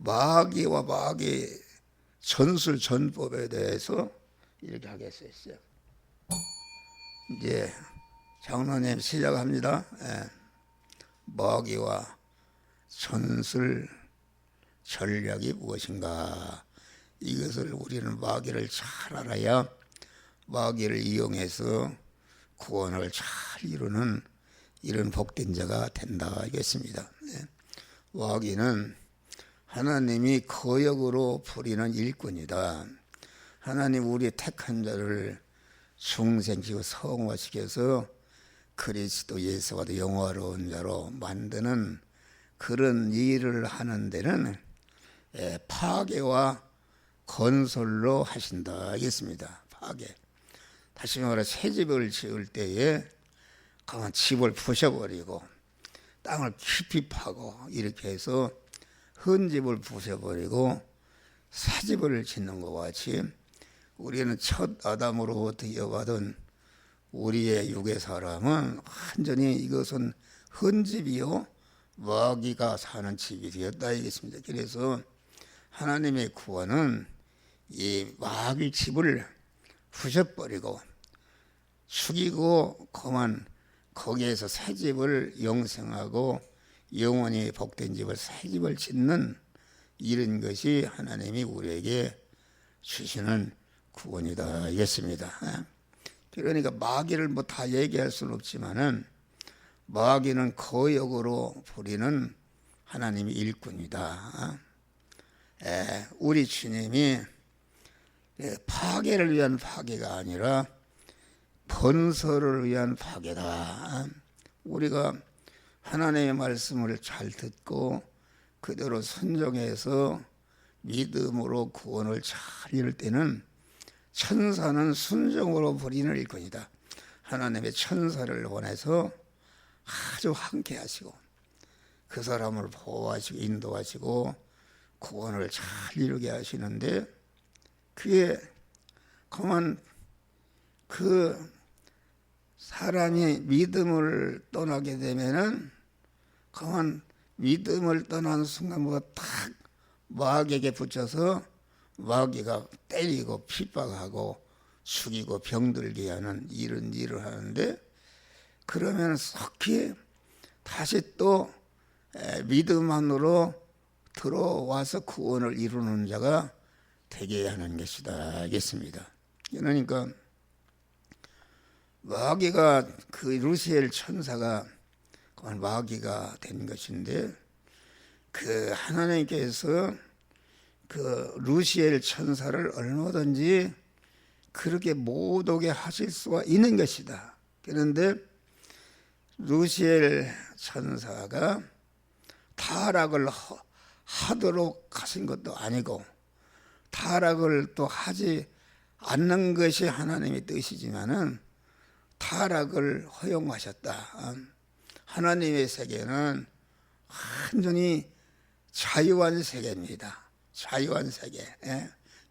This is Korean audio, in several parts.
마귀와 마귀 전술 전법에 대해서 이렇게 하겠어요. 이제 장로님 시작합니다. 마귀와 전술 전략이 무엇인가? 이것을 우리는 마귀를 잘 알아야 마귀를 이용해서 구원을 잘 이루는 이런 복된 자가 된다 하겠습니다. 마귀는 하나님이 거역으로 부리는 일꾼이다. 하나님 우리 택한 자를 중생시키고 성화시켜서 그리스도 예수가 더 영화로운 자로 만드는 그런 일을 하는 데는 파괴와 건설로 하신다 하겠습니다. 파괴. 다시 말해 새 집을 지을 때에 강한 집을 부셔버리고 땅을 깊이 파고 이렇게 해서 헌 집을 부셔버리고 새 집을 짓는 것 같이 우리는 첫 아담으로부터 이어받은 우리의 육의 사람은 완전히 이것은 헌 집이요 마귀가 사는 집이 되었다 이겠습니다. 그래서 하나님의 구원은 이 마귀 집을 부셔버리고 죽이고 그만 거기에서 새 집을 영생하고 영원히 복된 집을 새 집을 짓는 이런 것이 하나님이 우리에게 주시는 구원이다 하겠습니다. 그러니까 마귀를 뭐 다 얘기할 수는 없지만은 마귀는 거역으로 부리는 하나님의 일꾼이다. 우리 주님이 파괴를 위한 파괴가 아니라 번설을 위한 파괴다. 우리가 하나님의 말씀을 잘 듣고 그대로 순종해서 믿음으로 구원을 잘 이룰 때는 천사는 순종으로 부리는 일꾼이다. 하나님의 천사를 보내서 아주 함께 하시고 그 사람을 보호하시고 인도하시고 구원을 잘 이루게 하시는데 그게 그만 그 사람이 믿음을 떠나게 되면은 그만 믿음을 떠나는 순간부터 딱 마귀에게 붙여서 마귀가 때리고 핍박하고 죽이고 병들게 하는 이런 일을 하는데 그러면 속히 다시 또 믿음 안으로 들어와서 구원을 이루는 자가 되게 하는 것이다 하겠습니다. 그러니까 마귀가 그 루시엘 천사가 마귀가 된 것인데 그 하나님께서 그 루시엘 천사를 얼마든지 그렇게 못 오게 하실 수가 있는 것이다. 그런데 루시엘 천사가 타락을 하도록 하신 것도 아니고 타락을 또 하지 않는 것이 하나님의 뜻이지만은 타락을 허용하셨다. 하나님의 세계는 완전히 자유한 세계입니다. 자유한 세계.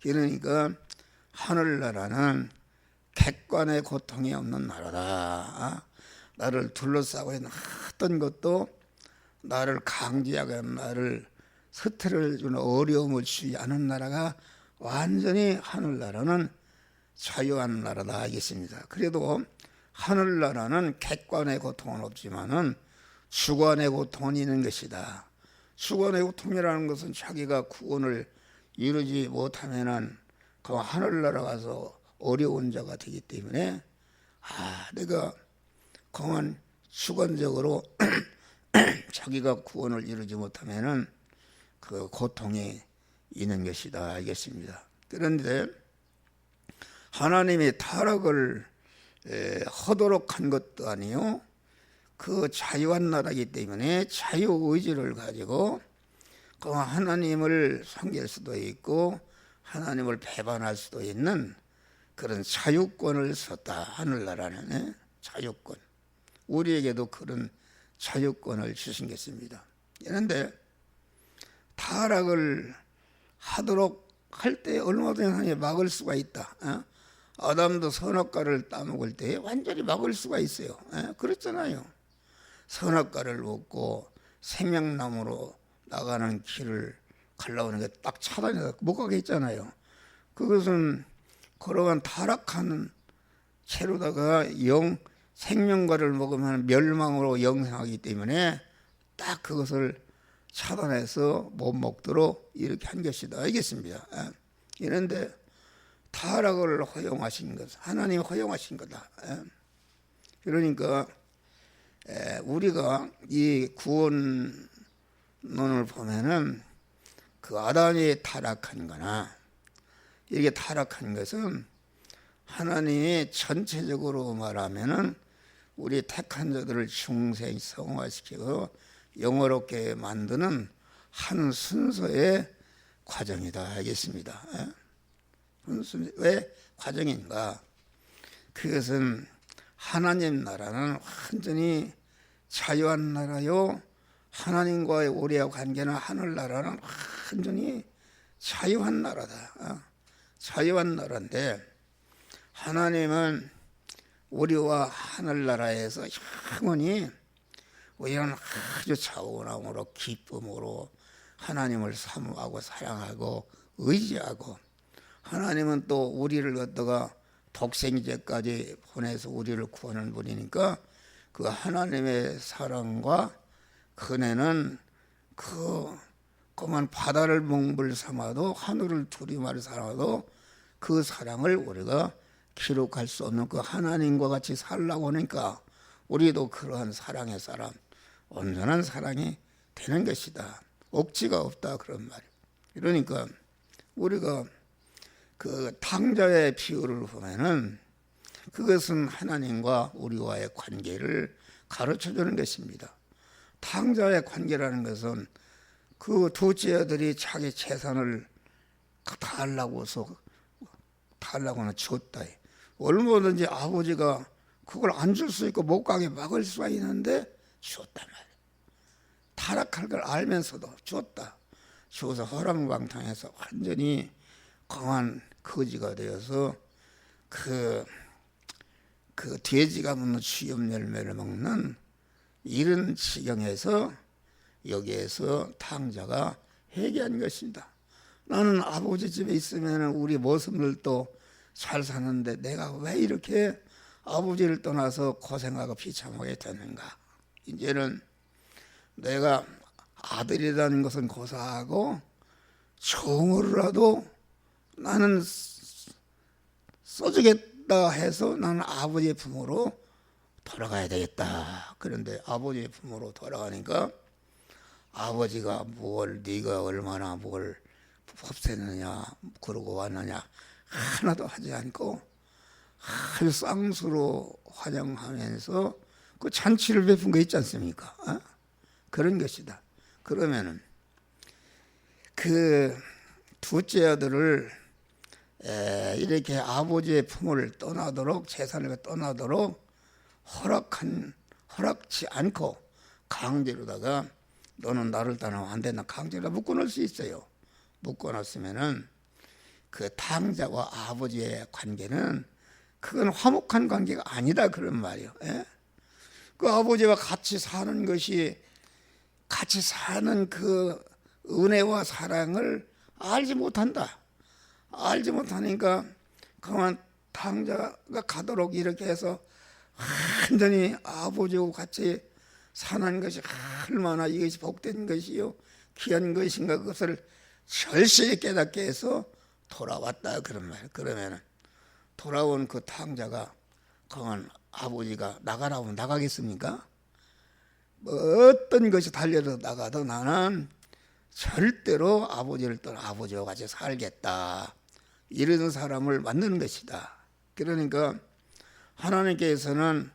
그러니까 하늘나라는 객관의 고통이 없는 나라다. 나를 둘러싸고 있는 어떤 것도 나를 강제하거나 나를 스트레스를 주는 어려움을 주지 않은 나라가 완전히 하늘나라는 자유한 나라다 하겠습니다. 그래도 하늘나라는 객관의 고통은 없지만은 주관의 고통은 있는 것이다. 주관의 고통이라는 것은 자기가 구원을 이루지 못하면은 그 하늘나라 가서 어려운 자가 되기 때문에 내가 그만 주관적으로 자기가 구원을 이루지 못하면은 그 고통이 있는 것이다 알겠습니다. 그런데 하나님이 타락을 하도록 한 것도 아니요. 그 자유한 나라이기 때문에 자유의지를 가지고 그 하나님을 섬길 수도 있고 하나님을 배반할 수도 있는 그런 자유권을 썼다. 하늘나라는 자유권. 우리에게도 그런 자유권을 주신 것입니다. 그런데 타락을 하도록 할 때 얼마든지 하나님이 막을 수가 있다. 아담도 선악과를 따먹을 때 완전히 막을 수가 있어요. 그렇잖아요. 선악과를 먹고 생명나무로 나가는 길을 가려고 하는 게 딱 차단해서 못 가게 했잖아요. 그것은 그러한 타락한 채로다가 생명과를 먹으면 멸망으로 영생하기 때문에 딱 그것을 차단해서 못 먹도록 이렇게 한 것이다. 알겠습니다. 이런데 타락을 허용하신 것, 하나님이 허용하신 거다. 그러니까 우리가 이 구원론을 보면은 그 아담이 타락한 거나 이게 타락한 것은 하나님이 전체적으로 말하면은 우리 택한 자들을 중생 성화시키고 영어롭게 만드는 한 순서의 과정이다 하겠습니다. 왜 과정인가? 그것은 하나님 나라는 완전히 자유한 나라요. 하나님과의 우리의 관계는 하늘나라는 완전히 자유한 나라다. 자유한 나라인데 하나님은 우리와 하늘나라에서 영원히 우리는 아주 차원함으로 기쁨으로 하나님을 사모하고 사랑하고 의지하고 하나님은 또 우리를 갖다가 독생제까지 보내서 우리를 구원을 부리니까 그 하나님의 사랑과 그네는 그만 바다를 몽불 삼아도 하늘을 두리마를 삼아도 그 사랑을 우리가 기록할 수 없는 그 하나님과 같이 살라고 하니까 우리도 그러한 사랑의 사람, 온전한 사랑이 되는 것이다. 억지가 없다 그런 말이에요. 그러니까 우리가 그 탕자의 비유를 보면은 그것은 하나님과 우리와의 관계를 가르쳐 주는 것입니다. 탕자의 관계라는 것은 그 둘째 아들이 자기 재산을 달라고 하나 줬다. 얼마든지 아버지가 그걸 안 줄 수 있고 못 가게 막을 수가 있는데 줬단 말이에요. 타락할 걸 알면서도 줬다. 줘서 허랑방탕해서 완전히 강한 거지가 되어서 그 돼지가 먹는 취업 열매를 먹는 이런 지경에서 여기에서 탕자가 회개한 것입니다. 나는 아버지 집에 있으면 우리 모습들도 잘 사는데 내가 왜 이렇게 아버지를 떠나서 고생하고 비참하게 됐는가. 이제는 내가 아들이라는 것은 고사하고 종으로라도 나는 써주겠다 해서 나는 아버지의 품으로 돌아가야 되겠다. 그런데 아버지의 품으로 돌아가니까 아버지가 네가 얼마나 뭘 법세느냐 그러고 왔느냐 하나도 하지 않고 아주 쌍수로 화장하면서 그 잔치를 베푼 거 있지 않습니까? 그런 것이다. 그러면은 그 둘째 아들을 이렇게 아버지의 품을 떠나도록 재산을 떠나도록 허락지 않고 강제로다가 너는 나를 떠나면 안 된다. 강제로 묶어놓을 수 있어요. 묶어놨으면은 그 탕자와 아버지의 관계는 그건 화목한 관계가 아니다 그런 말이에요. 그 아버지와 같이 사는 것이 같이 사는 그 은혜와 사랑을 알지 못한다. 알지 못하니까 그만 탕자가 가도록 이렇게 해서 완전히 아버지와 같이 사는 것이 얼마나 이것이 복된 것이요 귀한 것인가 그것을 절실히 깨닫게 해서 돌아왔다 그런 말. 그러면 돌아온 그 탕자가 그만 아버지가 나가라고 하면 나가겠습니까? 뭐 어떤 것이 달려도 나가도 나는 절대로 아버지를 떠나 아버지와 같이 살겠다. 이런 사람을 만드는 것이다. 그러니까 하나님께서는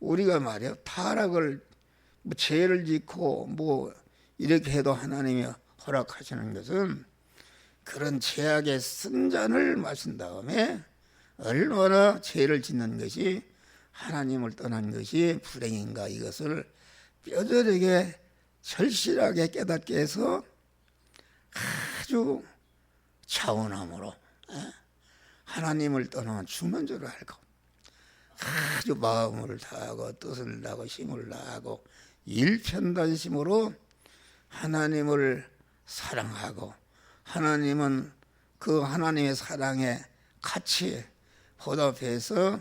우리가 말이야 타락을 죄를 짓고 이렇게 해도 하나님이 허락하시는 것은 그런 죄악의 쓴잔을 마신 다음에 얼마나 죄를 짓는 것이 하나님을 떠난 것이 불행인가 이것을 뼈저리게 절실하게 깨닫게 해서 아주 차원함으로 하나님을 떠나면 죽는 줄 알고 아주 마음을 다하고 뜻을 다하고 힘을 다하고 일편단심으로 하나님을 사랑하고 하나님은 그 하나님의 사랑에 같이 보답해서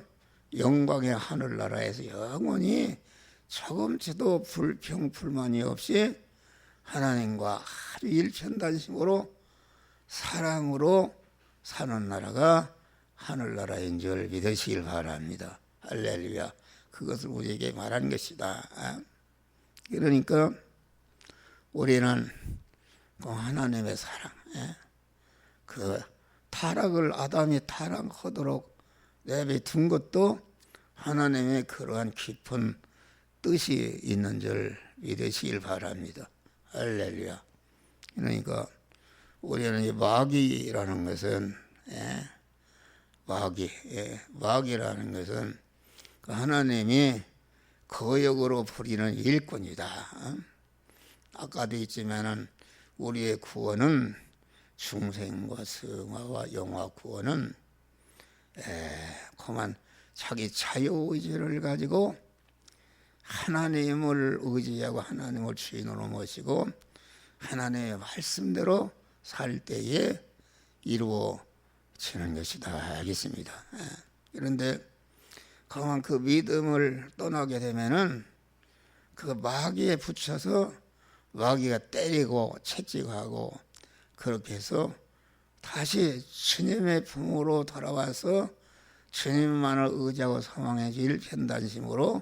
영광의 하늘나라에서 영원히 조금치도 불평 불만이 없이 하나님과 아주 일편단심으로 사랑으로 사는 나라가 하늘나라인 줄 믿으시길 바랍니다. 할렐루야. 그것을 우리에게 말한 것이다. 그러니까 우리는 그 하나님의 사랑, 그 타락을 아담이 타락하도록 내버려둔 것도 하나님의 그러한 깊은 뜻이 있는 줄 믿으시길 바랍니다. 할렐루야. 그러니까 우리는 이 마귀라는 것은 마귀라는 것은 그 하나님이 거역으로 부리는 일꾼이다. 아까도 있지만은 우리의 구원은 중생과 성화와 영화 구원은 그만 자기 자유의지를 가지고 하나님을 의지하고 하나님을 주인으로 모시고 하나님의 말씀대로 살 때에 이루어지는 것이다 하겠습니다. 그런데 그만 그 믿음을 떠나게 되면은 그 마귀에 붙여서 마귀가 때리고 채찍하고 그렇게 해서 다시 주님의 품으로 돌아와서 주님만을 의지하고 소망해 줄 편단심으로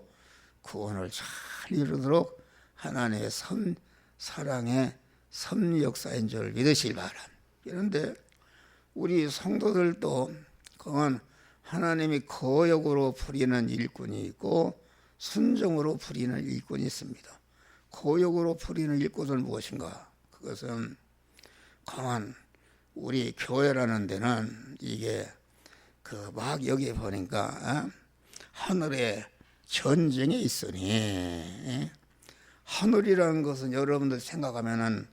구원을 잘 이루도록 하나님의 사랑의 역사인 줄 믿으시길 바랍니다. 그런데 우리 성도들도 그건 하나님이 거역으로 부리는 일꾼이 있고 순종으로 부리는 일꾼이 있습니다. 거역으로 부리는 일꾼은 무엇인가? 그것은 그만 우리 교회라는 데는 이게 그 막 여기 보니까 하늘에 전쟁이 있으니 하늘이라는 것은 여러분들 생각하면은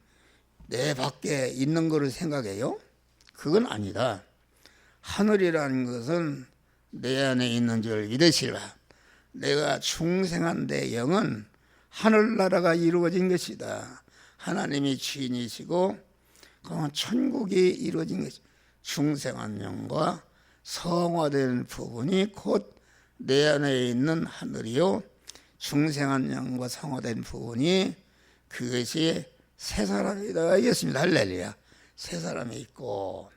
내 밖에 있는 거를 생각해요? 그건 아니다. 하늘이라는 것은 내 안에 있는 줄 믿으시라. 내가 중생한 내 영은 하늘나라가 이루어진 것이다. 하나님이 주인이시고 천국이 이루어진 것이다. 중생한 영과 성화된 부분이 곧 내 안에 있는 하늘이요 중생한 영과 성화된 부분이 그것이 새 사람이다 이겼습니다. 할렐루야. 새 사람이 있고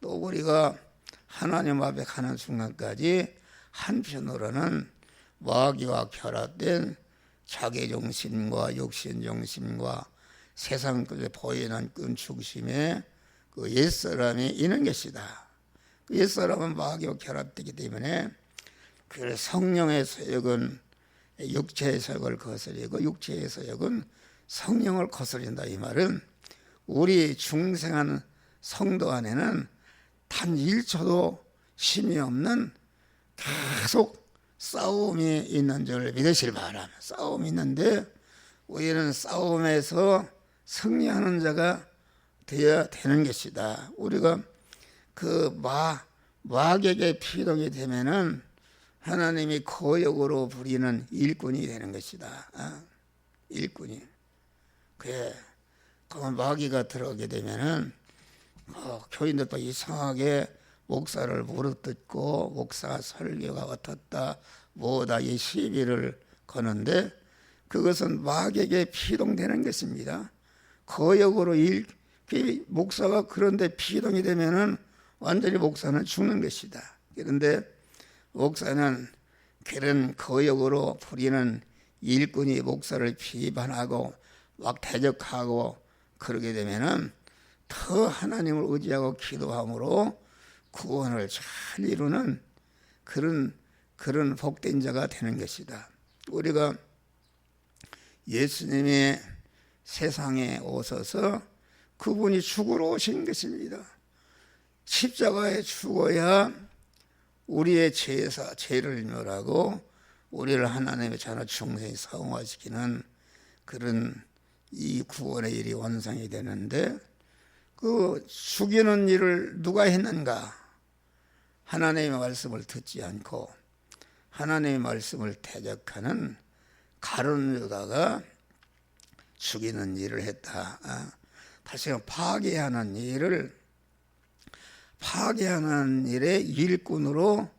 또 우리가 하나님 앞에 가는 순간까지 한편으로는 마귀와 결합된 자기중심과 육신중심과 세상 끝에 보이는 끈 중심에 그 옛사람이 있는 것이다. 그 옛사람은 마귀와 결합되기 때문에 그 성령의 서역은 육체의 서역을 거스리고 육체의 서역은 성령을 거스린다. 이 말은 우리 중생한 성도 안에는 단 1초도 쉼이 없는 계속 싸움이 있는 줄 믿으시길 바랍니다. 싸움이 있는데 우리는 싸움에서 승리하는 자가 되어야 되는 것이다. 우리가 그 마귀에게 피동이 되면은 하나님이 거역으로 부리는 일꾼이 되는 것이다. 일꾼이. 그 마귀가 들어오게 되면은 교인들도 이상하게 목사를 물어뜯고 목사 설교가 어떻다 뭐다 이 시비를 거는데 그것은 마귀에게 피동되는 것입니다. 거역으로 목사가 그런데 피동이 되면은 완전히 목사는 죽는 것이다. 그런데 목사는 그런 거역으로 부리는 일꾼이 목사를 비판하고 막 대적하고 그러게 되면은 더 하나님을 의지하고 기도함으로 구원을 잘 이루는 그런 복된 자가 되는 것이다. 우리가 예수님이 세상에 오셔서 그분이 죽으러 오신 것입니다. 십자가에 죽어야 우리의 죄를 멸하고 우리를 하나님의 자녀 중생이 성화시키는 그런 이 구원의 일이 완성이 되는데 그 죽이는 일을 누가 했는가? 하나님의 말씀을 듣지 않고 하나님의 말씀을 대적하는 가룟 유다가 죽이는 일을 했다. 다시 파괴하는 일의 일꾼으로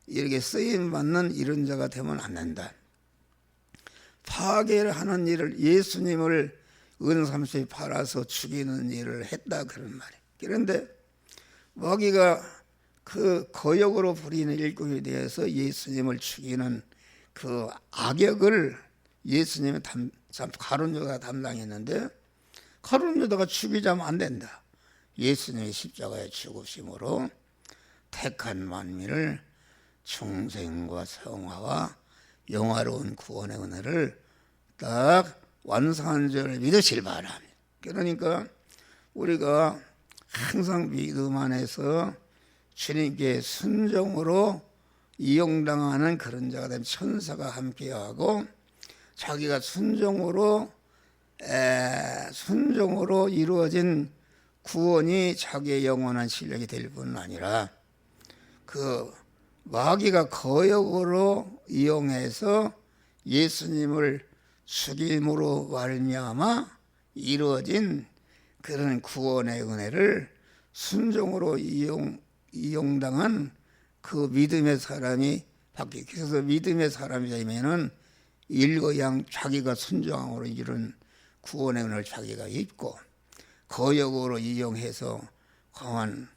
이렇게 쓰임받는 이런 자가 되면 안 된다. 파괴를 하는 일을, 예수님을 은삼수에 팔아서 죽이는 일을 했다 그런 말이에요. 그런데 마귀가 그 거역으로 부리는 일꾼에 대해서 예수님을 죽이는 그 악역을 예수님이 가룟 유다가 담당했는데, 가룟 유다가 죽이자면 안 된다. 예수님의 십자가에 죽으심으로 택한 만민을 중생과 성화와 영화로운 구원의 은혜를 딱 완성한 줄 믿으실 바랍니다. 그러니까 우리가 항상 믿음 안에서 주님께 순종으로 이용당하는 그런 자가 되면 천사가 함께하고, 자기가 순종으로 이루어진 구원이 자기의 영원한 실력이 될 뿐 아니라 그 마귀가 거역으로 이용해서 예수님을 죽임으로 말미암아 이루어진 그런 구원의 은혜를 순종으로 이용당한 그 믿음의 사람이 받기. 그래서 믿음의 사람이 되면은 일거양 자기가 순종함으로 이룬 구원의 은혜를 자기가 입고, 거역으로 이용해서 강한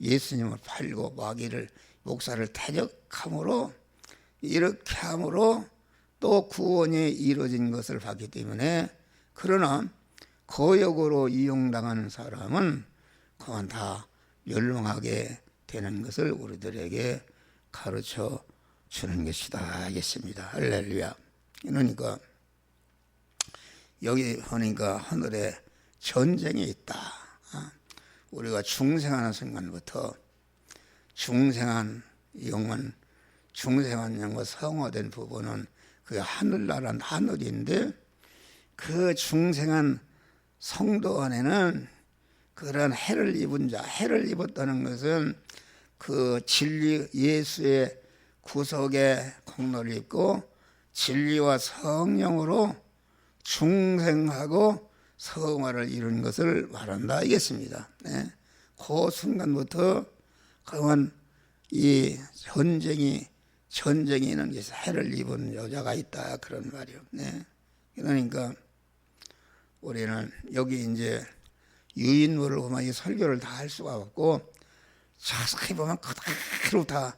예수님을 팔고 마귀를 목사를 대적함으로, 이렇게 함으로 또 구원이 이루어진 것을 봤기 때문에, 그러나 거역으로 이용당하는 사람은 그만 다 멸망하게 되는 것을 우리들에게 가르쳐 주는 것이다 하겠습니다. 할렐루야. 그러니까 여기 보니까 하늘에 전쟁이 있다. 우리가 중생하는 순간부터 중생한 영과 성화된 부분은 그 하늘나라는 하늘인데, 그 중생한 성도 안에는 그런 해를 입은 자, 해를 입었다는 것은 그 진리 예수의 구속의 공로를 입고 진리와 성령으로 중생하고 성화를 이룬 것을 말한다 이겠습니다. 네. 그 순간부터 그만 이 전쟁이는 해를 입은 여자가 있다 그런 말이요. 네. 그러니까 우리는 여기 이제 유인물을 보면 이 설교를 다 할 수가 없고, 자세히 보면 그대로 다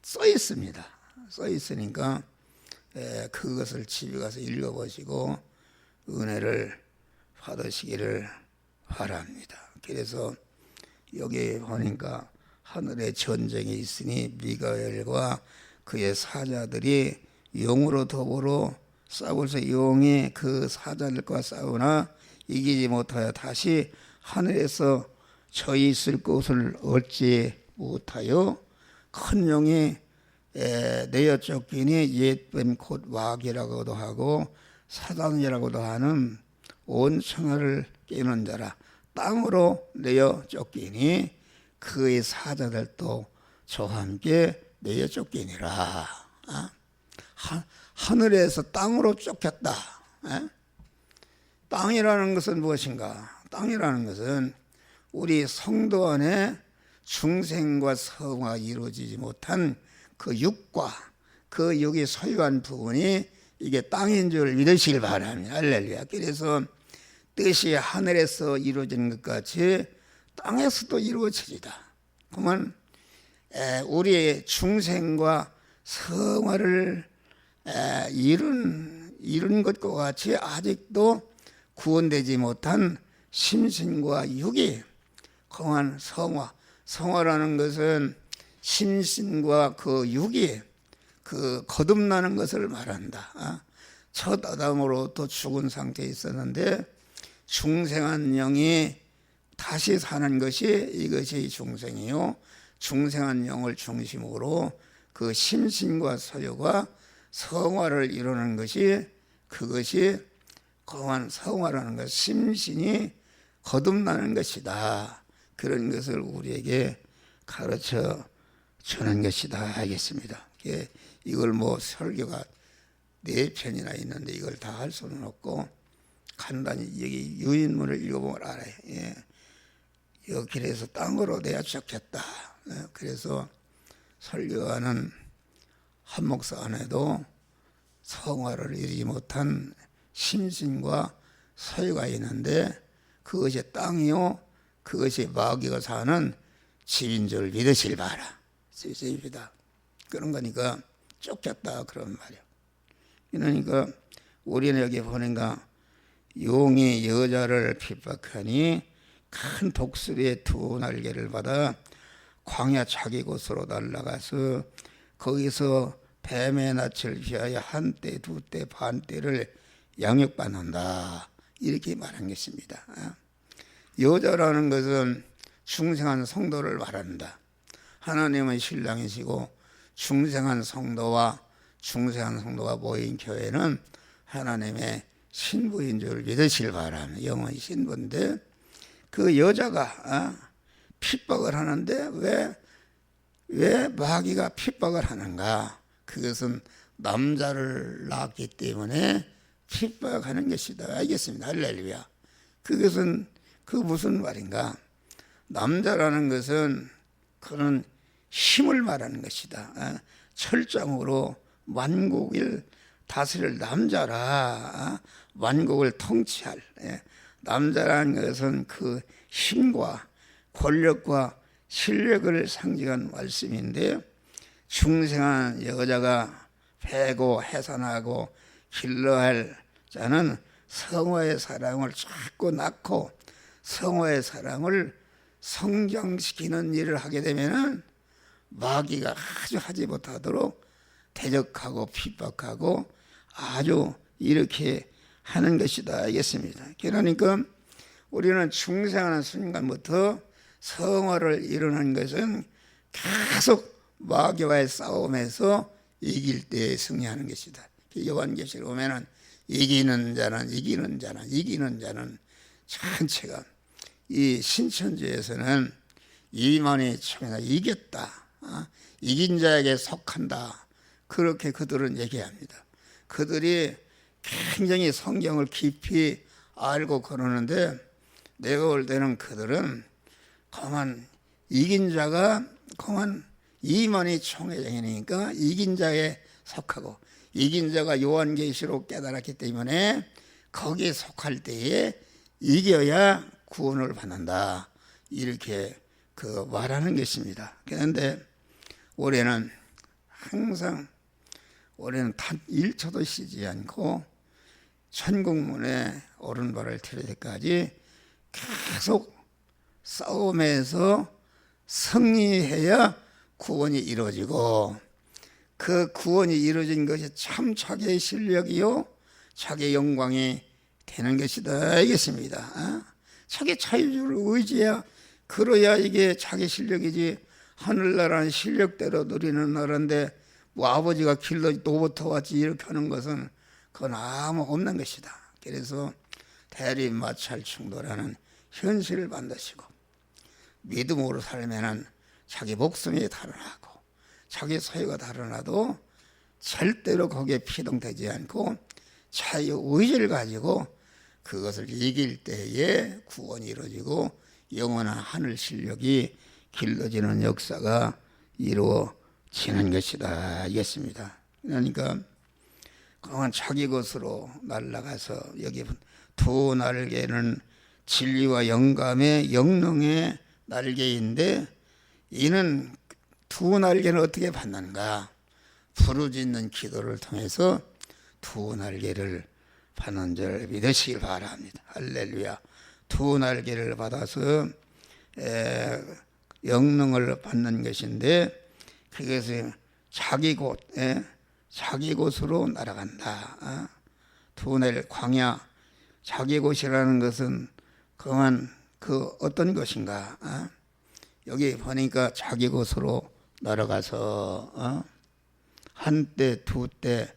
써 있습니다. 써 있으니까 그것을 집에 가서 읽어보시고 은혜를 받으시기를 바랍니다. 그래서 여기 보니까 하늘에 전쟁이 있으니 미가엘과 그의 사자들이 용으로 더불어 싸우면서 용이 그 사자들과 싸우나 이기지 못하여 다시 하늘에서 저 있을 곳을 얻지 못하여 큰 용이 내어 쫓기니 옛뱀 곧 마귀라고도 하고 사단이라고도 하는 온 천하를 깨는 자라 땅으로 내어 쫓기니 그의 사자들도 저와 함께 내어 쫓기니라. 하늘에서 땅으로 쫓겼다. 땅이라는 것은 무엇인가? 땅이라는 것은 우리 성도 안에 중생과 성화가 이루어지지 못한 그 육과 그 육이 소유한 부분이 이게 땅인 줄 믿으시길 바랍니다. 할렐루야. 그래서 뜻이 하늘에서 이루어지는 것 같이 땅에서도 이루어지다. 그러면 우리의 중생과 성화를 이룬 것과 같이 아직도 구원되지 못한 심신과 육이 그만 성화라는 것은 심신과 그 육이 그 거듭나는 것을 말한다. 첫 아담으로부터 죽은 상태에 있었는데 중생한 영이 다시 사는 것이 이것이 중생이요, 중생한 영을 중심으로 그 심신과 소유가 성화를 이루는 것이, 그것이 거한 성화라는 것, 심신이 거듭나는 것이다. 그런 것을 우리에게 가르쳐 주는 것이다 하겠습니다. 이걸 설교가 4편이나 있는데 이걸 다 할 수는 없고 간단히 여기 유인문을 읽어보면 알아요. 예. 여 길에서 땅으로 내야 좋겠다. 그래서 설교하는 한 목사 안에도 성화를 이루지 못한 심신과 서유가 있는데 그것이 땅이요 그것이 마귀가 사는 집인 줄 믿으실 바라. 집이다. 그런 거니까 쫓겼다 그런 말이에요. 그러니까 우리는 여기 보니까 용이 여자를 핍박하니 큰 독수리의 두 날개를 받아 광야 자기 곳으로 날아가서 거기서 뱀의 낯을 피하여 한때 두때 반때를 양육받는다 이렇게 말한 것입니다. 여자라는 것은 중생한 성도를 말한다. 하나님은 신랑이시고 중생한 성도와 모인 교회는 하나님의 신부인 줄 믿으실 바랍니다. 영원히 신부인데 그 여자가 핍박을 하는데 왜 마귀가 핍박을 하는가? 그것은 남자를 낳았기 때문에 핍박하는 것이다. 알겠습니다. 할렐루야. 그것은 무슨 말인가? 남자라는 것은 그런 힘을 말하는 것이다. 철장으로 만국을 다스릴 남자라 만국을 통치할 남자라는 것은 그 힘과 권력과 실력을 상징한 말씀인데 중생한 여자가 패고 해산하고 길러할 자는 성화의 사랑을 자꾸 낳고 성화의 사랑을 성장시키는 일을 하게 되면은 마귀가 아주 하지 못하도록 대적하고 핍박하고 아주 이렇게 하는 것이다 알겠습니다. 그러니까 우리는 중생하는 순간부터 성화를 이루는 것은 계속 마귀와의 싸움에서 이길 때 승리하는 것이다. 요한계시록 보면은 이기는 자는 전체가 이 신천지에서는 이만희 청이나 이겼다. 이긴 자에게 속한다. 그렇게 그들은 얘기합니다. 그들이 굉장히 성경을 깊이 알고 그러는데 내가 볼 때는 그들은 그만 이긴 자가 그만 이만희 총회장이니까 이긴 자에 속하고 이긴 자가 요한계시록 깨달았기 때문에 거기에 속할 때에 이겨야 구원을 받는다. 이렇게 말하는 것입니다. 그런데 올해는 항상 단 1초도 쉬지 않고 천국문에 오른발을 들을 때까지 계속 싸움에서 승리해야 구원이 이루어지고 그 구원이 이루어진 것이 참 자기의 실력이요 자기의 영광이 되는 것이다 알겠습니다. 자기 자유를 의지해야 그래야 이게 자기 실력이지 하늘나라는 실력대로 누리는 나라인데 뭐 아버지가 길러 노부터 왔지 이렇게 하는 것은 그건 아무 없는 것이다. 그래서 대립 마찰 충돌하는 현실을 만드시고 믿음으로 살면은 자기 목숨이 달아나고 자기 소유가 달아나도 절대로 거기에 피동되지 않고 자유 의지를 가지고 그것을 이길 때에 구원이 이루어지고 영원한 하늘 실력이 길러지는 역사가 이루어지는 것이다 알겠습니다. 그러니까 그만 자기 것으로 날아가서 여기 두 날개는 진리와 영감의 영능의 날개인데 이는 두 날개는 어떻게 받는가? 부르짖는 기도를 통해서 두 날개를 받는 줄 믿으시길 바랍니다. 할렐루야. 두 날개를 받아서 영능을 받는 것인데 그것이 자기 곳으로 날아간다. 두 날 광야 자기 곳이라는 것은 그만 어떤 것인가? 여기 보니까 자기 곳으로 날아가서 한때 두때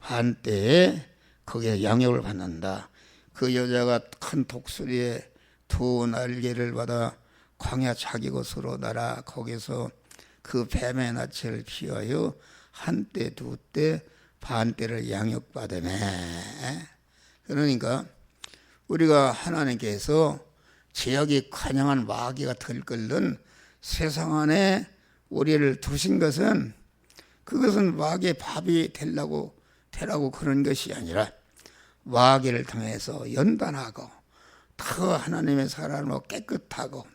반때에 거기에 양육을 받는다. 그 여자가 큰 독수리의 두 날개를 받아 광야 자기 곳으로 날아 거기서 그 뱀의 낯을 피하여 한때 두때 반대를 양육받으며. 그러니까 우리가 하나님께서 죄악이 관영한 마귀가 들끓는 세상 안에 우리를 두신 것은, 그것은 마귀의 밥이 되라고 그런 것이 아니라 마귀를 통해서 연단하고 더 하나님의 사람으로 깨끗하고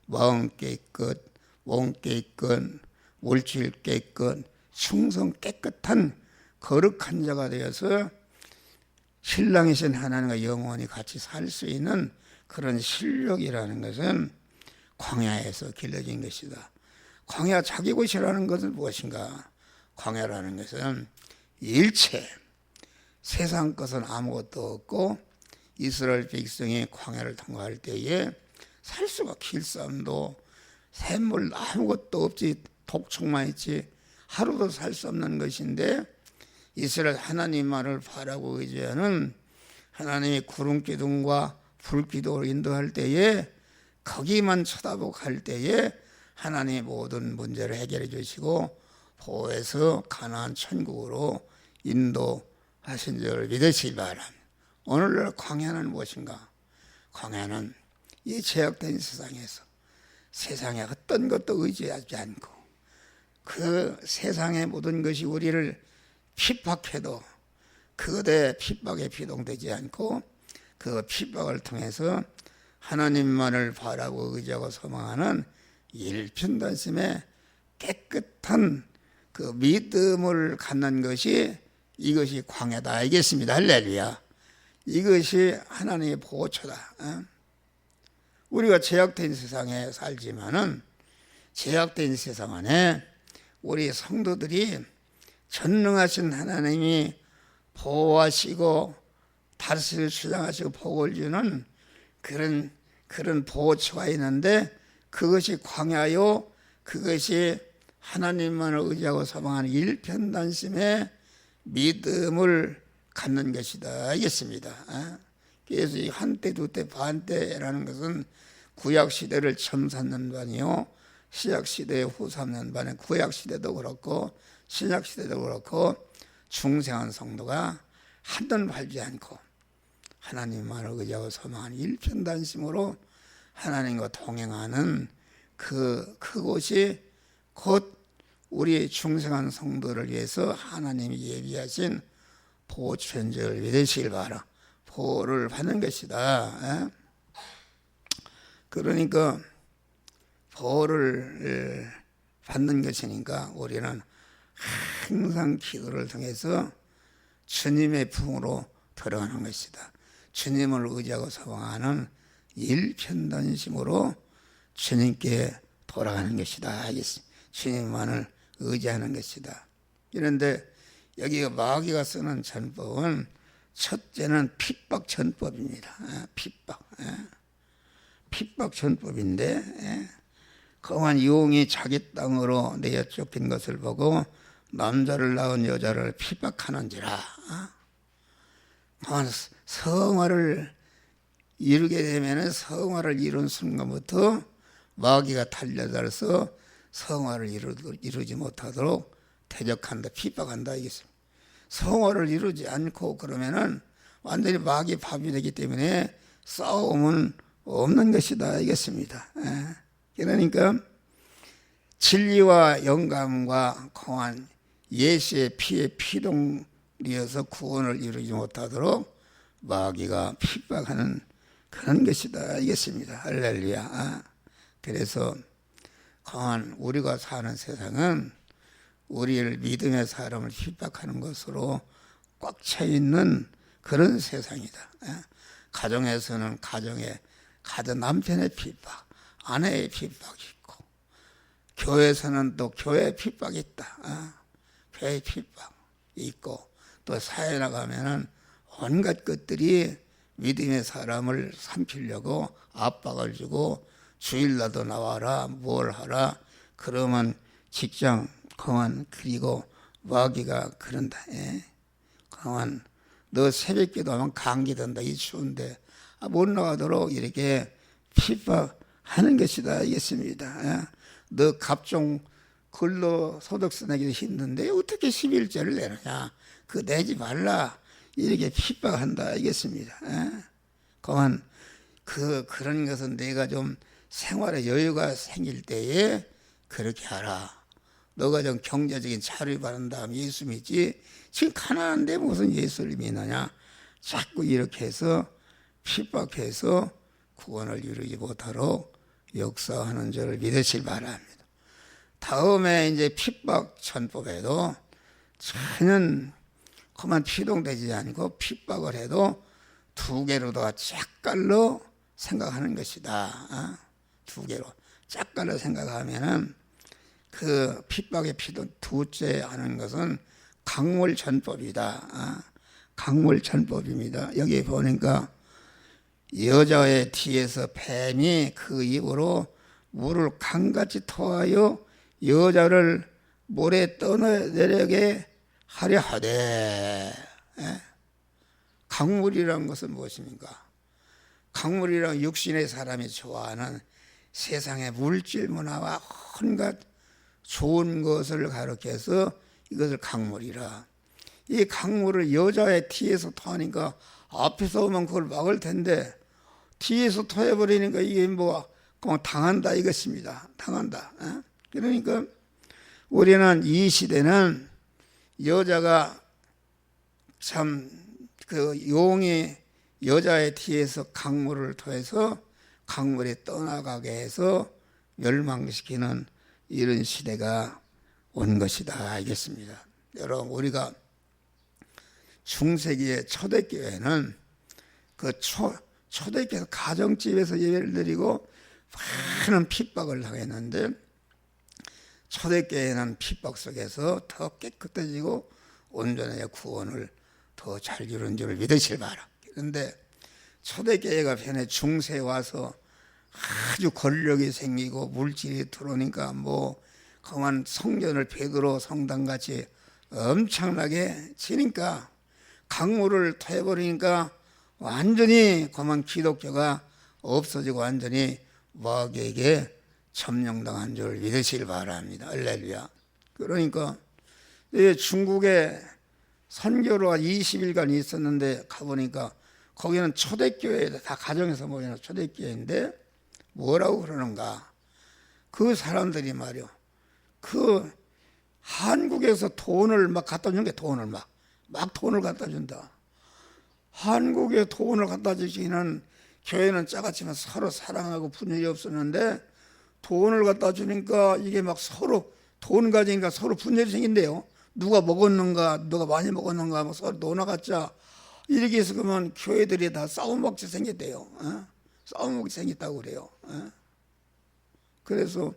마음 깨끗, 몸 깨끗, 물질 깨끗, 충성 깨끗한 거룩한 자가 되어서 신랑이신 하나님과 영원히 같이 살 수 있는 그런 실력이라는 것은 광야에서 길러진 것이다. 광야 자기 곳이라는 것은 무엇인가? 광야라는 것은 일체 세상 것은 아무것도 없고 이스라엘 백성이 광야를 통과할 때에 살 수가 길쌈도 샘물 아무것도 없지, 독촉만 있지 하루도 살 수 없는 것인데, 이스라엘 하나님만을 바라고 의지하는 하나님이 구름 기둥과 불 기둥을 인도할 때에 거기만 쳐다보고 갈 때에 하나님의 모든 문제를 해결해 주시고 보호해서 가나안 천국으로 인도하신 줄을 믿으시기 바랍니다. 오늘날 광야는 무엇인가? 광야는 이 죄악된 세상에서 세상에 어떤 것도 의지하지 않고 그 세상의 모든 것이 우리를 핍박해도 그것의 핍박에 비동되지 않고 그 핍박을 통해서 하나님만을 바라고 의지하고 소망하는 일편단심의 깨끗한 그 믿음을 갖는 것이, 이것이 광야다 알겠습니다. 할렐루야. 이것이 하나님의 보호처다. 우리가 죄악된 세상에 살지만은 죄악된 세상 안에 우리 성도들이 전능하신 하나님이 보호하시고 다스릴 주장하시고 복을 주는 그런 보호처가 있는데, 그것이 광야요, 그것이 하나님만을 의지하고 소망하는 일편단심의 믿음을 갖는 것이다 알겠습니다. 그래서 이 한때 두때 반때라는 것은 구약시대를 첨삼는 반이요 신약시대의 후삼는 반에, 구약시대도 그렇고 신약시대도 그렇고 중생한 성도가 한눈 팔지 않고 하나님만을 의지하고 소망하는 일편단심으로 하나님과 동행하는 그곳이 곧 우리 중생한 성도를 위해서 하나님이 예비하신 보호천지를 믿으시길 바라. 보호를 받는 것이다. 그러니까 보호를 받는 것이니까 우리는 항상 기도를 통해서 주님의 품으로 들어가는 것이다. 주님을 의지하고 소망하는 일편단심으로 주님께 돌아가는 것이다. 주님만을 의지하는 것이다. 그런데 여기 마귀가 쓰는 전법은 첫째는 핍박 전법입니다. 핍박 전법인데, 그만 용이 자기 땅으로 내어 쫓긴 것을 보고 남자를 낳은 여자를 핍박하는지라. 성화를 이루게 되면 성화를 이룬 순간부터 마귀가 달려들어서 성화를 이루지 못하도록 대적한다, 핍박한다 이겠습니다. 성화를 이루지 않고 그러면은 완전히 마귀 밥이 되기 때문에 싸움은 없는 것이다 알겠습니다. 그러니까 진리와 영감과 공한 예수의 피에 피동리어서 구원을 이루지 못하도록 마귀가 핍박하는 그런 것이다 알겠습니다. 할렐루야. 그래서 공한 우리가 사는 세상은 우리를 믿음의 사람을 핍박하는 것으로 꽉 차 있는 그런 세상이다. 가정에서는 가정 남편의 핍박, 아내의 핍박이 있고, 교회에서는 또 교회의 핍박이 있다. 교회의 핍박이 있고, 또 사회 나가면은 온갖 것들이 믿음의 사람을 삼키려고 압박을 주고, 주일날도 나와라, 뭘 하라, 그러면 직장 그만, 그리고 마귀가 그런다. 그만 너 새벽 기도하면 감기 든다, 이 추운데 못 나가도록 이렇게 핍박하는 것이다 알겠습니다. 너 갑종 근로소득세 내기도 힘든데 어떻게 11조를 내느냐, 그 내지 말라 이렇게 핍박한다 알겠습니다. 그만 그런 것은 내가 좀 생활에 여유가 생길 때에 그렇게 하라. 너가 좀 경제적인 자유를 받은 다음 예수 믿지 지금 가난한데 무슨 예수를 믿느냐. 자꾸 이렇게 해서 핍박해서 구원을 이루지 못하도록 역사하는 줄을 믿으실 바랍니다. 다음에 이제 핍박 전법에도 전혀 그만 피동되지 않고 핍박을 해도 두 개로 더 짝깔로 생각하는 것이다. 두 개로 짝깔로 생각하면은 그 핍박의 피도 두째 하는 것은 강물전법이다. 강물전법입니다. 여기 보니까 여자의 뒤에서 뱀이 그 입으로 물을 강같이 토하여 여자를 물에 떠내려게 하려 하되. 강물이란 것은 무엇입니까? 강물이란 육신의 사람이 좋아하는 세상의 물질 문화와 온갖 좋은 것을 가르쳐서 이것을 강물이라. 이 강물을 여자의 뒤에서 토하니까 앞에서 오면 그걸 막을 텐데 뒤에서 토해버리니까 이게 뭐 그냥 당한다 이것입니다. 당한다. 그러니까 우리는 이 시대는 여자가 참 그 용이 여자의 뒤에서 강물을 토해서 강물이 떠나가게 해서 멸망시키는 이런 시대가 온 것이다 알겠습니다. 여러분 우리가 중세기의 초대교회는 그 초대교회 가정집에서 예배를 드리고 많은 핍박을 당했는데 초대교회는 핍박 속에서 더 깨끗해지고 온전하게 구원을 더 잘 이루는 줄을 믿으실 바라. 그런데 초대교회가 편에 중세에 와서 아주 권력이 생기고 물질이 들어오니까 뭐 그만 성전을 베드로 성당같이 엄청나게 치니까 강물을 토해버리니까 완전히 그만 기독교가 없어지고 완전히 마귀에게 점령당한 줄 믿으시길 바랍니다. 할렐루야. 그러니까 중국에 선교로 20일간 있었는데 가보니까 거기는 초대교회 다 가정에서 모이는 초대교회인데 뭐라고 그러는가. 그 사람들이 말이요. 그 한국에서 돈을 막 갖다 주는 게 돈을 막 돈을 갖다 준다. 한국에 돈을 갖다 주시는 교회는 작았지만 서로 사랑하고 분열이 없었는데 돈을 갖다 주니까 이게 막 서로 돈 가지니까 서로 분열이 생긴대요. 누가 먹었는가, 누가 많이 먹었는가, 뭐 서로 논아갖자 이렇게 해서 그러면 교회들이 다 싸움먹지 생겼대요. 싸움먹지 생겼다고 그래요. 그래서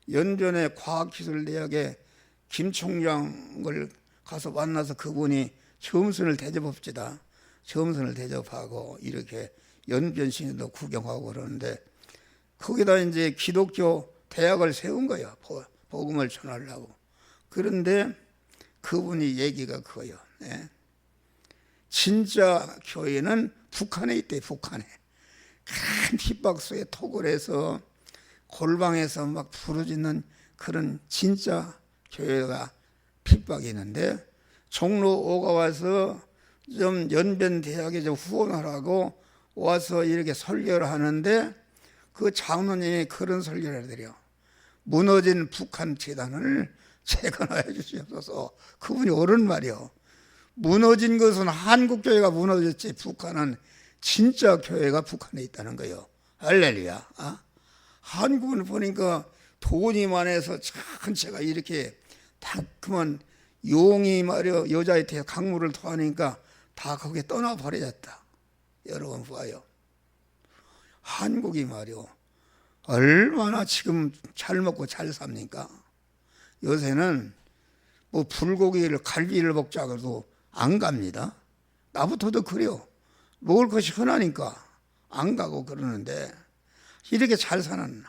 연전에 과학기술대학에 김 총장을 가서 만나서 그분이 점선을 대접합시다. 점선을 대접하고 이렇게 연변신도 구경하고 그러는데 거기다 이제 기독교 대학을 세운 거예요. 복음을 전하려고. 그런데 그분이 얘기가 그거예요. 진짜 교회는 북한에 있대. 북한에 큰 핍박 속에 톡을 해서 골방에서 막 부르짖는 그런 진짜 교회가 핍박이 있는데 종로 5가 와서 좀 연변 대학에 좀 후원하라고 와서 이렇게 설교를 하는데 그 장로님이 그런 설교를 해드려. 무너진 북한 재단을 재건하여 주시옵소서. 그분이 옳은 말이요. 무너진 것은 한국교회가 무너졌지 북한은 진짜 교회가 북한에 있다는 거예요. 할렐루야. 한국은 보니까 돈이 많아서 전체가 이렇게 다 그만 용이 말이요 여자에 대해 강물을 토하니까 다 거기에 떠나버려졌다. 여러분 봐요. 한국이 말이요 얼마나 지금 잘 먹고 잘 삽니까? 요새는 뭐 불고기를 갈비를 먹자 그래도 안 갑니다. 나부터도 그래요. 먹을 것이 흔하니까 안 가고 그러는데 이렇게 잘 사는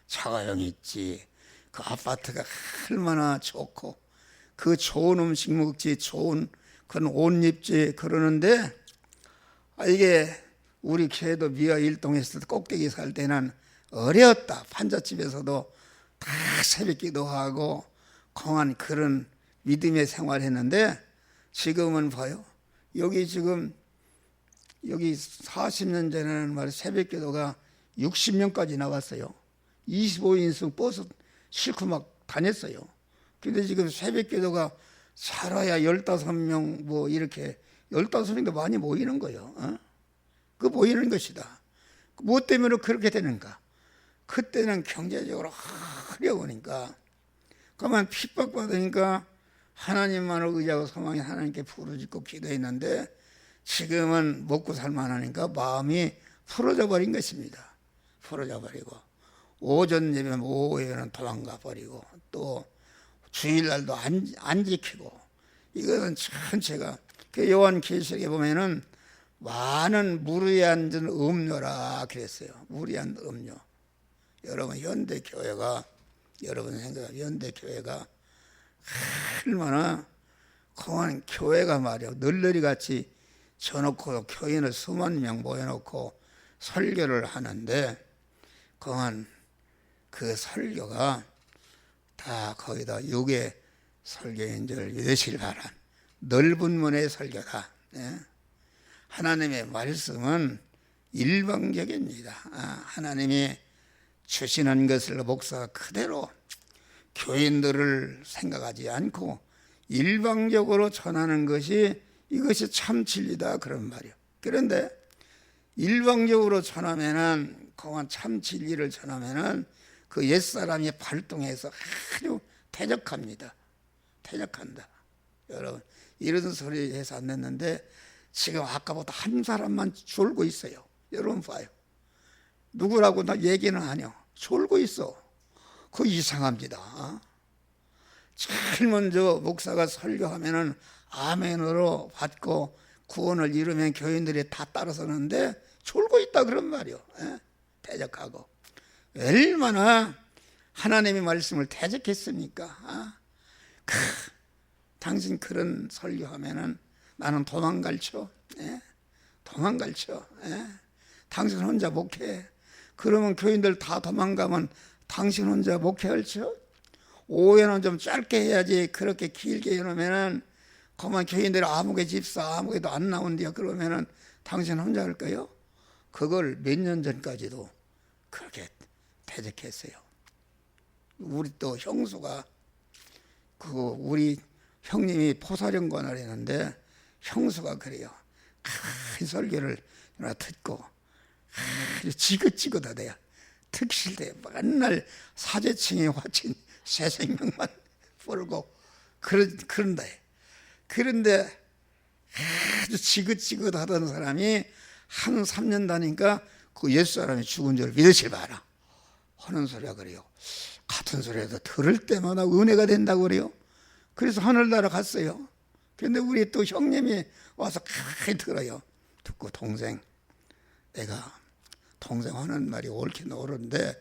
자가용 있지. 그 아파트가 얼마나 좋고 그 좋은 음식 먹지 좋은 그런 옷 입지 그러는데 이게 우리 교회도 미아 일동에서 꼭대기 살 때는 어려웠다. 판잣집에서도 다 새벽 기도하고 공한 그런 믿음의 생활을 했는데 지금은 봐요. 여기 지금 여기 40년 전에는 말이야 새벽기도가 60명까지 나왔어요. 25인승 버스 싣고 막 다녔어요. 근데 지금 새벽기도가 살아야 15명 뭐 이렇게 15명도 많이 모이는 거예요. 그 모이는 것이다. 무엇 때문에 그렇게 되는가? 그때는 경제적으로 어려우니까 그만 핍박받으니까 하나님만을 의지하고 소망이 하나님께 부르짖고 기도했는데 지금은 먹고 살만하니까 마음이 풀어져 버린 것입니다. 풀어져 버리고 오전 예배면 오후에는 도망가 버리고 또 주일날도 안 지키고 이것은 전체가 그 요한계시록에 보면은 많은 무리한 음료라 그랬어요. 무리한 음료. 여러분 현대교회가 여러분 생각 현대교회가 얼마나 그만 교회가 말이야 널널이 같이 져놓고 교인을 수만 명 모여놓고 설교를 하는데 그만 그 설교가 다 거기다 육의 설교인 줄 믿으실 바란 넓은 문의 설교다. 하나님의 말씀은 일방적입니다. 하나님이 주시는 것을 목사가 그대로 교인들을 생각하지 않고 일방적으로 전하는 것이 이것이 참 진리다 그런 말이에요. 그런데 일방적으로 전하면은 그만 참 진리를 전하면은 그 옛사람이 발동해서 아주 대적합니다. 대적한다. 여러분 이런 소리 해서 안 냈는데 지금 아까보다 한 사람만 졸고 있어요. 여러분 봐요. 누구라고 나 얘기는 하냐. 졸고 있어. 그거 이상합니다. 제일 먼저 목사가 설교하면은 아멘으로 받고 구원을 이루면 교인들이 다 따라서는데 졸고 있다 그런 말이요. 대적하고 얼마나 하나님의 말씀을 대적했습니까? 당신 그런 설교하면은 나는 도망갈죠. 도망갈죠. 당신 혼자 목회. 그러면 교인들 다 도망가면 당신 혼자 목회할죠. 오해는 좀 짧게 해야지 그렇게 길게 해놓으면은 그만 교인들이 아무개 집사 아무개도 안 나온대요. 그러면은 당신 혼자 할까요? 그걸 몇 년 전까지도 그렇게 대적했어요. 우리 또 형수가 우리 형님이 포사령관을 했는데 형수가 그래요. 큰 설교를 듣고 지긋지긋하대요. 특실대 맨날 사제층에 화친 새 생명만 벌고 그런다. 그런데 아주 지긋지긋하던 사람이 한 3년 다니까 그 옛사람이 죽은 줄 믿으실 봐라 하는 소리가 그래요. 같은 소리라도 들을 때마다 은혜가 된다고 그래요. 그래서 하늘나라 갔어요. 그런데 우리 또 형님이 와서 가만히 들어요. 듣고 동생 하는 말이 옳긴 옳은데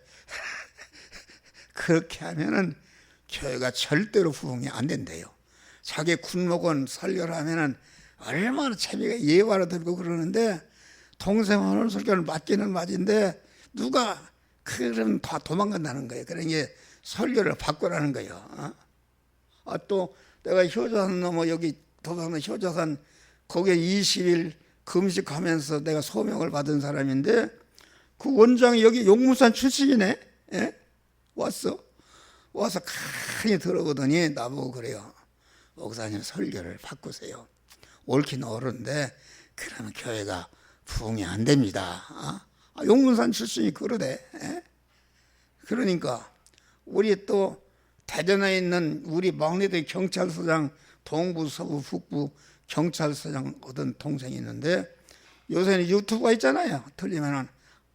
그렇게 하면은 교회가 절대로 부흥이 안 된대요. 자기 군목은 설교를 하면은 얼마나 재미가 예화로 들고 그러는데 동생 하는 설교를 맞기는 맞은데 누가 그럼 다 도망간다는 거예요. 그러니 설교를 바꾸라는 거예요. 또 내가 효자산 넘어 여기 도산의 효자산 거기에 20일 금식하면서 내가 소명을 받은 사람인데 그 원장이 여기 용문산 출신이네. 와서 가만히 들어보더니 나보고 그래요. 목사님 설교를 바꾸세요. 옳긴 옳은데 그러면 교회가 부흥이 안 됩니다. 용문산 출신이 그러대. 그러니까 우리 또 대전에 있는 우리 막내들 경찰서장 동부 서부 북부 경찰서장 어떤 동생이 있는데 요새는 유튜브가 있잖아요. 틀리면은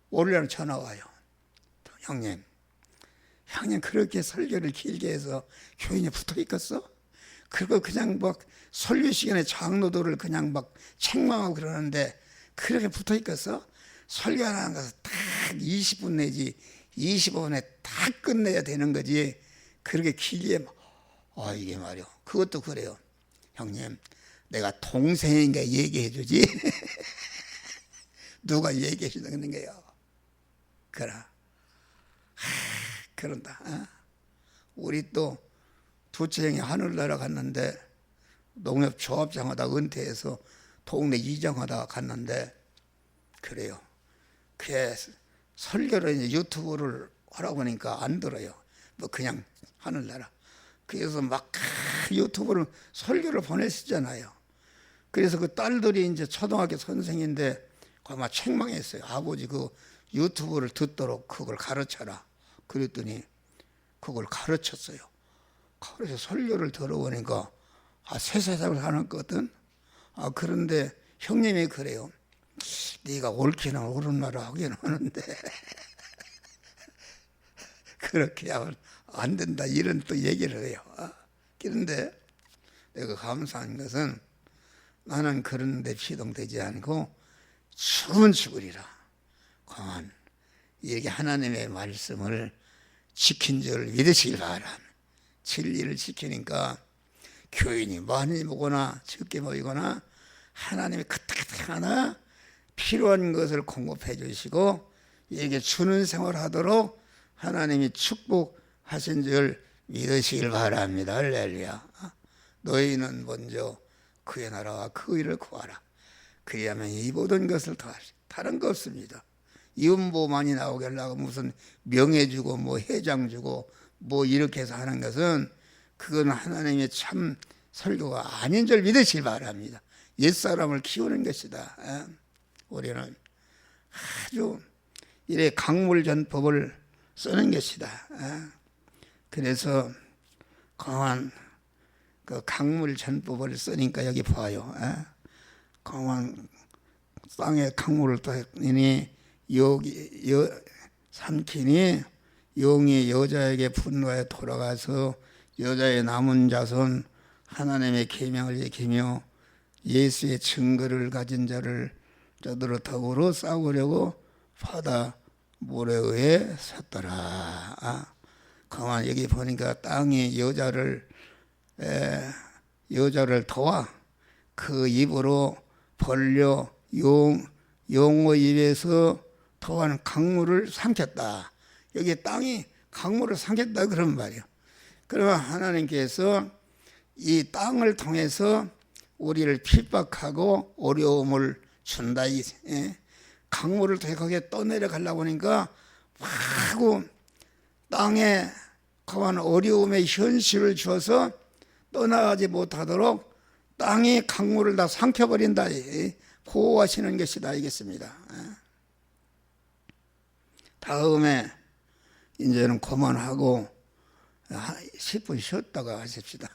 월요일에 전화 와요. 형님 그렇게 설교를 길게 해서 교인이 붙어 있겠어? 그리고 그냥 막 설교 시간에 장로들을 그냥 막 책망하고 그러는데 그렇게 붙어 있겠어? 설교하는 것은 딱 20분 내지 25분에 다 끝내야 되는 거지. 그렇게 길게 이게 말이요. 그것도 그래요. 형님 내가 동생인가 얘기해 주지. 누가 얘기해 주는 거예요. 그런다. 우리 또 두째 형이 하늘나라 갔는데 농협 조합장 하다 은퇴해서 동네 이장 하다가 갔는데 그래요. 그게 설교를 이제 유튜브를 하라고 하니까 안 들어요. 뭐 그냥 하늘나라. 그래서 막 유튜브를 설교를 보내시잖아요. 그래서 그 딸들이 이제 초등학교 선생인데 아마 책망했어요. 아버지 그 유튜브를 듣도록 그걸 가르쳐라. 그랬더니 그걸 가르쳤어요. 그래서 설교를 들어보니까 새 세상을 사는 거든. 그런데 형님이 그래요. 네가 옳기는 옳은나라 하긴 하는데 그렇게 하면 안 된다 이런 또 얘기를 해요. 그런데 내가 감사한 것은 나는 그런 데 피동되지 않고 죽으면 죽으리라. 강한 이렇게 하나님의 말씀을 지킨 줄 믿으시길 바랍니다. 진리를 지키니까 교인이 많이 모거나 적게 모이거나 하나님이 그때그때 하나 필요한 것을 공급해 주시고 이게 주는 생활하도록 하나님이 축복하신 줄 믿으시길 바랍니다. 할렐루야. 너희는 먼저 그의 나라와 그 일을 구하라. 그리하면 이 모든 것을 더하시. 다른 거 없습니다. 이음보 많이 나오게 하려고 무슨 명예 주고 뭐 회장 주고 뭐 이렇게 해서 하는 것은 그건 하나님의 참 설교가 아닌 줄 믿으시길 바랍니다. 옛사람을 키우는 것이다. 우리는 아주 이래 강물전법을 쓰는 것이다. 그래서 강한 그 강물전법을 쓰니까 여기 봐요. 강한 땅에 강물을 떠니 삼키니 용이 여자에게 분노에 돌아가서 여자의 남은 자손 하나님의 계명을 지키며 예수의 증거를 가진 자를 저들로 더불어 싸우려고 바다 모래에 섰더라. 가만 여기 보니까 땅이 여자를 도와 그 입으로 벌려 용의 입에서 토한 강물을 삼켰다. 여기 땅이 강물을 삼켰다 그런 말이에요. 그러면 하나님께서 이 땅을 통해서 우리를 핍박하고 어려움을 준다. 강물을 통해 거기에 떠내려 가려고 하니까 하고 땅에 가만 어려움의 현실을 주어서 떠나가지 못하도록 땅이 강물을 다 삼켜버린다. 보호하시는 것이다. 알겠습니다. 다음에 이제는 그만하고 10분 쉬었다가 하십시다.